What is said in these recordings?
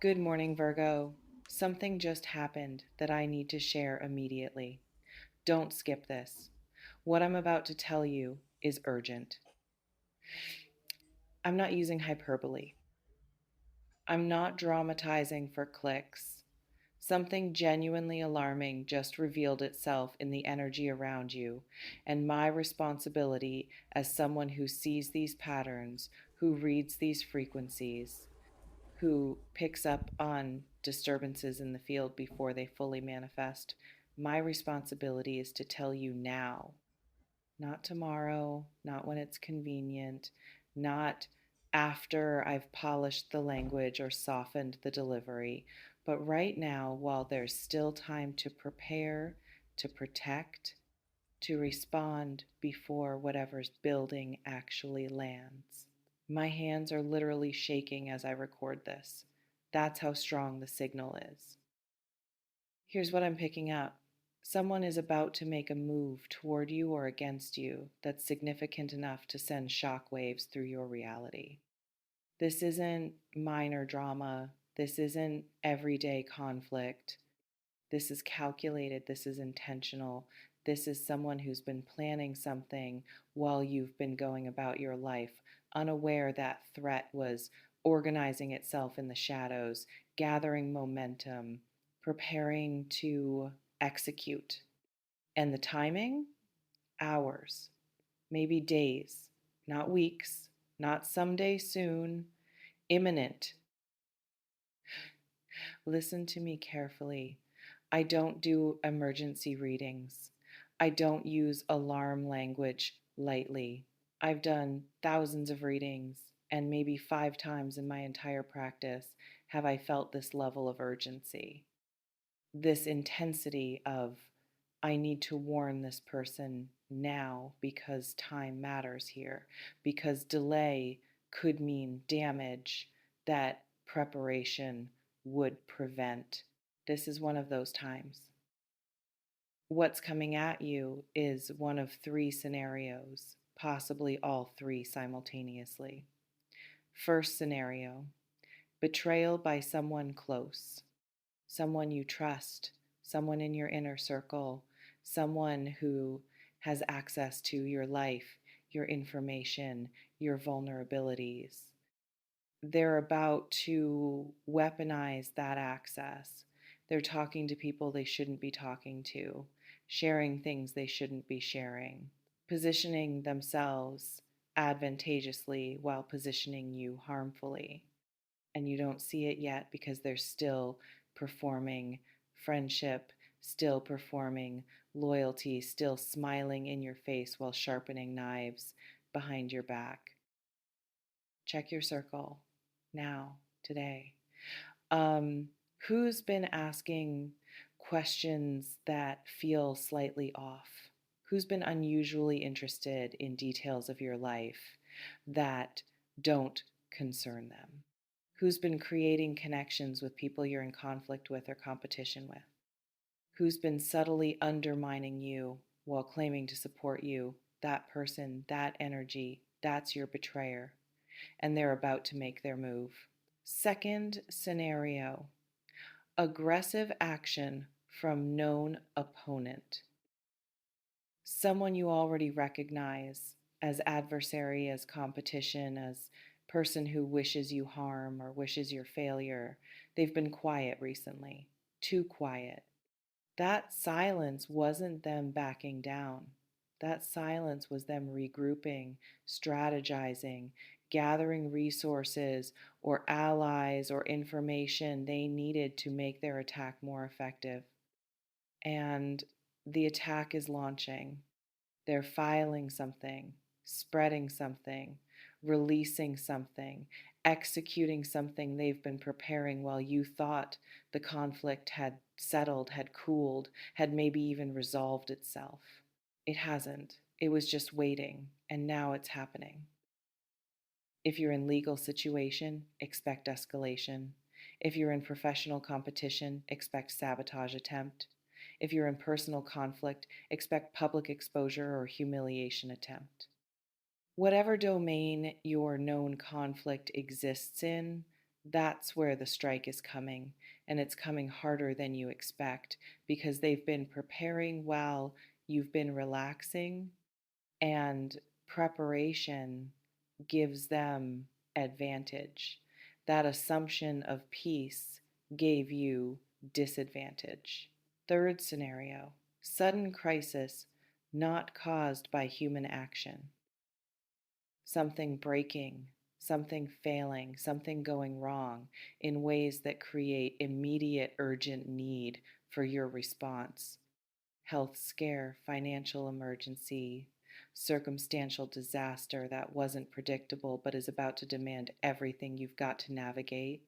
Good morning, Virgo. Something just happened that I need to share immediately. Don't skip this. What I'm about to tell you is urgent. I'm not using hyperbole. I'm not dramatizing for clicks. Something genuinely alarming just revealed itself in the energy around you, and my responsibility as someone who sees these patterns, who reads these frequencies, who picks up on disturbances in the field before they fully manifest. My responsibility is to tell you now, not tomorrow, not when it's convenient, not after I've polished the language or softened the delivery, but right now, while there's still time to prepare, to protect, to respond before whatever's building actually lands. My hands are literally shaking as I record this. That's how strong the signal is. Here's what I'm picking up. Someone is about to make a move toward you or against you that's significant enough to send shockwaves through your reality. This isn't minor drama. This isn't everyday conflict. This is calculated. This is intentional. This is someone who's been planning something while you've been going about your life, unaware that threat was organizing itself in the shadows, gathering momentum, preparing to execute. And the timing? Hours, maybe days, not weeks, not someday soon, imminent. Listen to me carefully. I don't do emergency readings. I don't use alarm language lightly. I've done thousands of readings, and maybe 5 times in my entire practice have I felt this level of urgency, this intensity of, I need to warn this person now because time matters here, because delay could mean damage that preparation would prevent. This is one of those times. What's coming at you is one of 3 scenarios, possibly all 3 simultaneously. First scenario: betrayal by someone close, someone you trust, someone in your inner circle, someone who has access to your life, your information, your vulnerabilities. They're about to weaponize that access. They're talking to people they shouldn't be talking to, sharing things they shouldn't be sharing, positioning themselves advantageously while positioning you harmfully. And you don't see it yet because they're still performing friendship, still performing loyalty, still smiling in your face while sharpening knives behind your back. Check your circle now, today. Um, who's been asking questions that feel slightly off? Who's been unusually interested in details of your life that don't concern them? Who's been creating connections with people you're in conflict with or competition with? Who's been subtly undermining you while claiming to support you? That person, that energy, that's your betrayer, and they're about to make their move. Second scenario: aggressive action from known opponent. Someone you already recognize as adversary, as competition, as person who wishes you harm or wishes your failure. They've been quiet recently, too quiet. That silence wasn't them backing down. That silence was them regrouping, strategizing, gathering resources or allies or information they needed to make their attack more effective. And the attack is launching. They're filing something, spreading something, releasing something, executing something they've been preparing while you thought the conflict had settled, had cooled, had maybe even resolved itself. It hasn't. It was just waiting, and now it's happening. If you're in legal situation, expect escalation. If you're in professional competition, expect sabotage attempt. If you're in personal conflict, expect public exposure or humiliation attempt. Whatever domain your known conflict exists in, That's where the strike is coming, and it's coming harder than you expect because they've been preparing while you've been relaxing, and preparation gives them advantage. That assumption of peace gave you disadvantage. Third scenario, sudden crisis not caused by human action. Something breaking, something failing, something going wrong in ways that create immediate urgent need for your response. Health scare, financial emergency, circumstantial disaster that wasn't predictable but is about to demand everything you've got to navigate.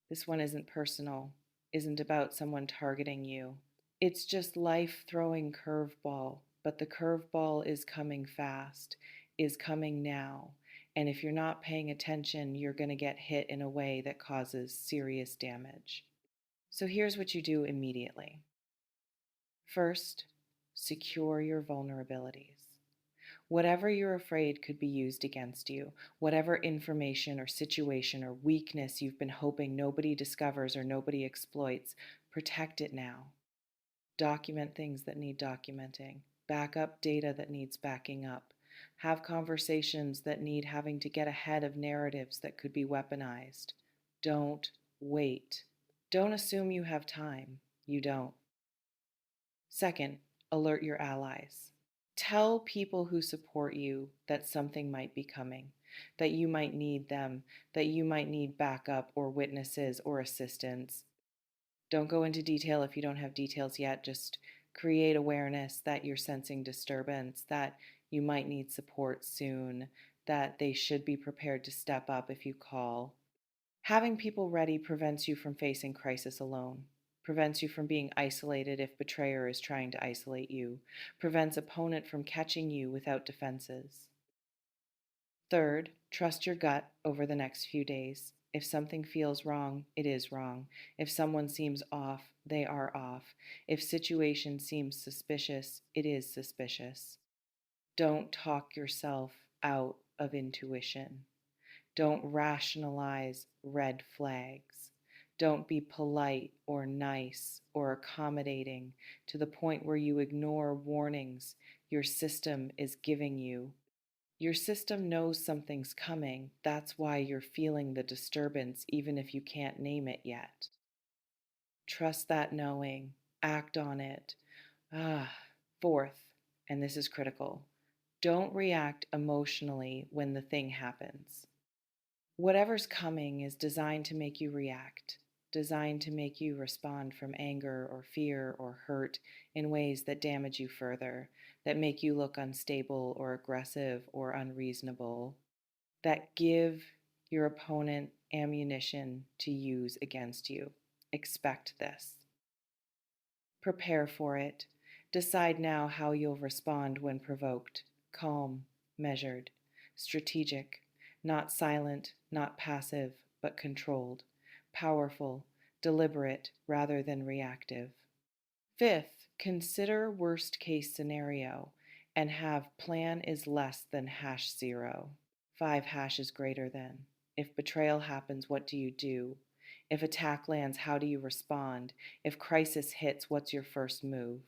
This one isn't personal, isn't about someone targeting you. It's just life throwing curveball, but the curveball is coming fast, is coming now. And if you're not paying attention, you're going to get hit in a way that causes serious damage. So here's what you do immediately. First, secure your vulnerabilities. Whatever you're afraid could be used against you, whatever information or situation or weakness you've been hoping nobody discovers or nobody exploits, protect it now. Document things that need documenting, back up data that needs backing up, have conversations that need having to get ahead of narratives that could be weaponized. Don't wait. Don't assume you have time. You don't. Second, alert your allies. Tell people who support you that something might be coming, that you might need them, that you might need backup or witnesses or assistance. Don't go into detail if you don't have details yet. Just create awareness that you're sensing disturbance, that you might need support soon, that they should be prepared to step up if you call. Having people ready prevents you from facing crisis alone, prevents you from being isolated if betrayer is trying to isolate you, prevents opponent from catching you without defenses. Third, trust your gut over the next few days. If something feels wrong, it is wrong. If someone seems off, they are off. If situation seems suspicious, it is suspicious. Don't talk yourself out of intuition. Don't rationalize red flags. Don't be polite or nice or accommodating to the point where you ignore warnings your system is giving you. Your system knows something's coming. That's why you're feeling the disturbance, even if you can't name it yet. Trust that knowing. Act on it. Ah. Fourth, and this is critical, don't react emotionally when the thing happens. Whatever's coming is designed to make you react, designed to make you respond from anger or fear or hurt in ways that damage you further, that make you look unstable or aggressive or unreasonable, that give your opponent ammunition to use against you. Expect this. Prepare for it. Decide now how you'll respond when provoked. Calm, measured, strategic, not silent, not passive, but controlled, powerful, deliberate rather than reactive. Fifth, consider worst case scenario and have plan is less than #0. 5 hash is greater than. If betrayal happens, what do you do? If attack lands, how do you respond? If crisis hits, what's your first move?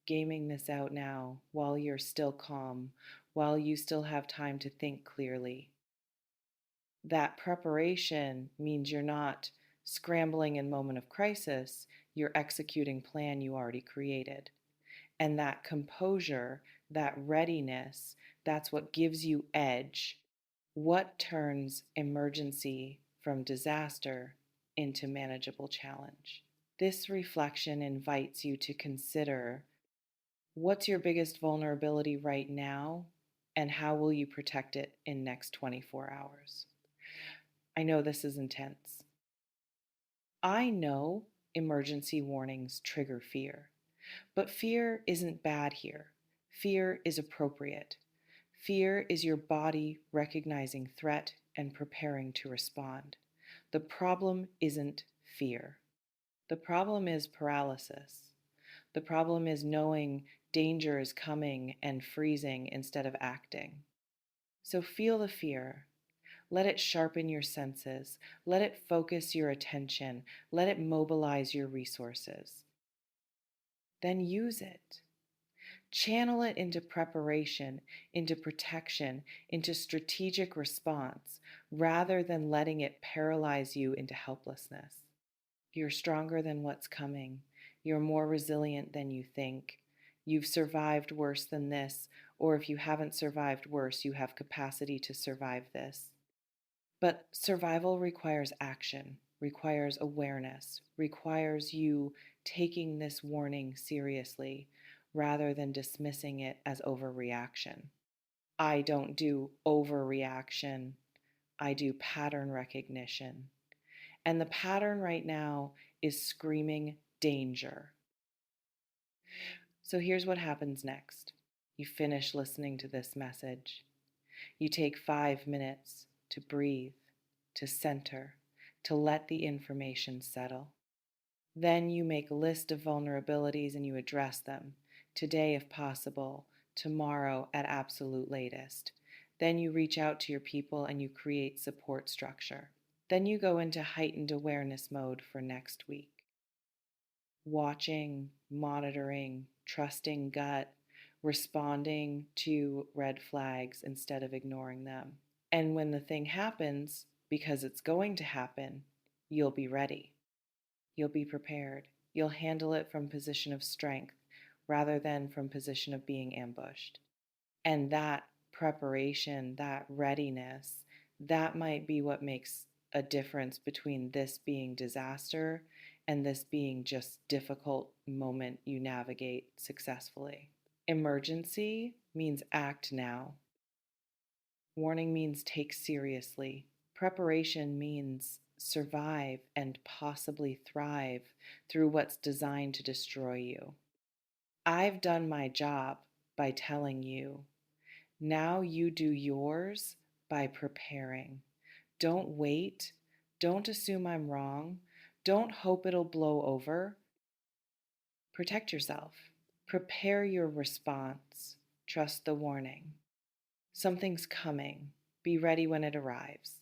Gaming this out now while you're still calm, while you still have time to think clearly. That preparation means you're not scrambling in moment of crisis, you're executing plan you already created. And that composure, that readiness, that's what gives you edge. What turns emergency from disaster into manageable challenge? This reflection invites you to consider what's your biggest vulnerability right now and how will you protect it in next 24 hours? I know this is intense. I know emergency warnings trigger fear, but fear isn't bad here. Fear is appropriate. Fear is your body recognizing threat and preparing to respond. The problem isn't fear. The problem is paralysis. The problem is knowing danger is coming and freezing instead of acting. So feel the fear. Let it sharpen your senses. Let it focus your attention. Let it mobilize your resources. Then use it. Channel it into preparation, into protection, into strategic response, rather than letting it paralyze you into helplessness. You're stronger than what's coming. You're more resilient than you think. You've survived worse than this, or if you haven't survived worse, you have capacity to survive this. But survival requires action, requires awareness, requires you taking this warning seriously rather than dismissing it as overreaction. I don't do overreaction, I do pattern recognition. And the pattern right now is screaming danger. So here's what happens next. You finish listening to this message. You take 5 minutes to breathe, to center, to let the information settle. Then you make a list of vulnerabilities and you address them, today if possible, tomorrow at absolute latest. Then you reach out to your people and you create support structure. Then you go into heightened awareness mode for next week. Watching, monitoring, trusting gut, responding to red flags instead of ignoring them. And when the thing happens, because it's going to happen, you'll be ready. You'll be prepared. You'll handle it from a position of strength rather than from a position of being ambushed. And that preparation, that readiness, that might be what makes a difference between this being disaster and this being just difficult moment you navigate successfully. Emergency means act now. Warning means take seriously. Preparation means survive and possibly thrive through what's designed to destroy you. I've done my job by telling you. Now you do yours by preparing. Don't wait. Don't assume I'm wrong. Don't hope it'll blow over. Protect yourself. Prepare your response. Trust the warning. Something's coming. Be ready when it arrives.